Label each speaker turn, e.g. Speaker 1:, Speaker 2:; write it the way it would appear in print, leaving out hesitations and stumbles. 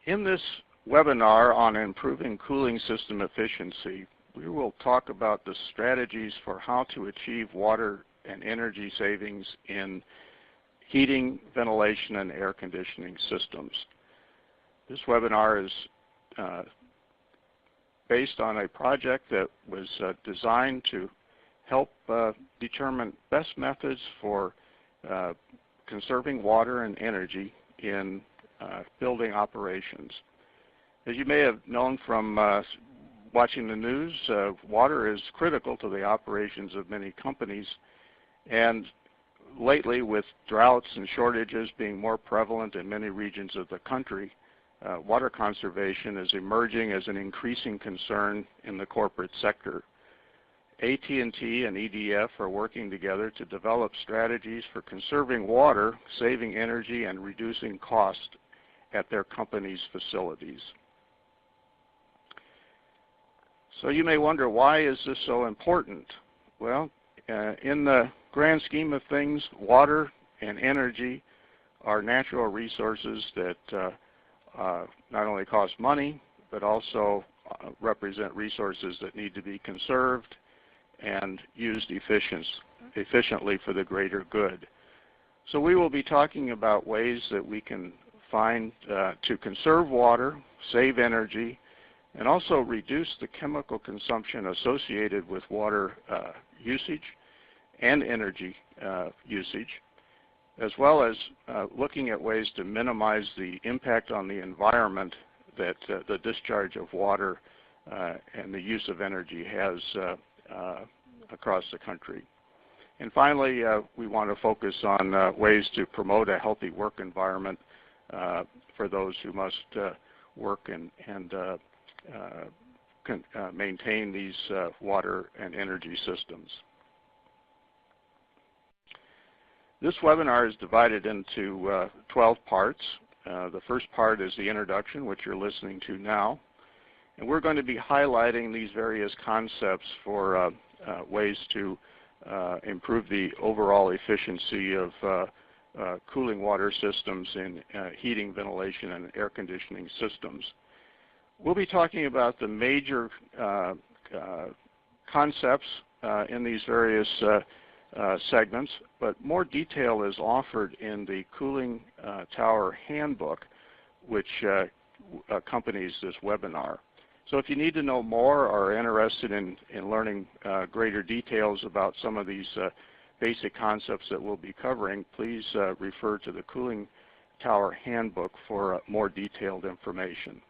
Speaker 1: In this webinar on improving cooling system efficiency, we will talk about the strategies for how to achieve water and energy savings in heating, ventilation, and air conditioning systems. This webinar is based on a project that was designed to help determine best methods for conserving water and energy in building operations. As you may have known from watching the news, water is critical to the operations of many companies, and lately, with droughts and shortages being more prevalent in many regions of the country, water conservation is emerging as an increasing concern in the corporate sector. AT&T and EDF are working together to develop strategies for conserving water, saving energy, and reducing cost at their company's facilities. So you may wonder, why is this so important? Well, in the grand scheme of things, water and energy are natural resources that not only cost money, but also represent resources that need to be conserved and used efficiently for the greater good. So we will be talking about ways that we can find to conserve water, save energy, and also reduce the chemical consumption associated with water usage and energy usage, as well as looking at ways to minimize the impact on the environment that the discharge of water and the use of energy has across the country. And finally, we want to focus on ways to promote a healthy work environment for those who must work and maintain these water and energy systems. This webinar is divided into 12 parts. The first part is the introduction, which you're listening to now. And we're going to be highlighting these various concepts for ways to improve the overall efficiency of cooling water systems in heating, ventilation, and air conditioning systems. We'll be talking about the major concepts in these various segments, but more detail is offered in the Cooling Tower Handbook, which accompanies this webinar. So if you need to know more or are interested in learning greater details about some of these basic concepts that we'll be covering, please refer to the Cooling Tower Handbook for more detailed information.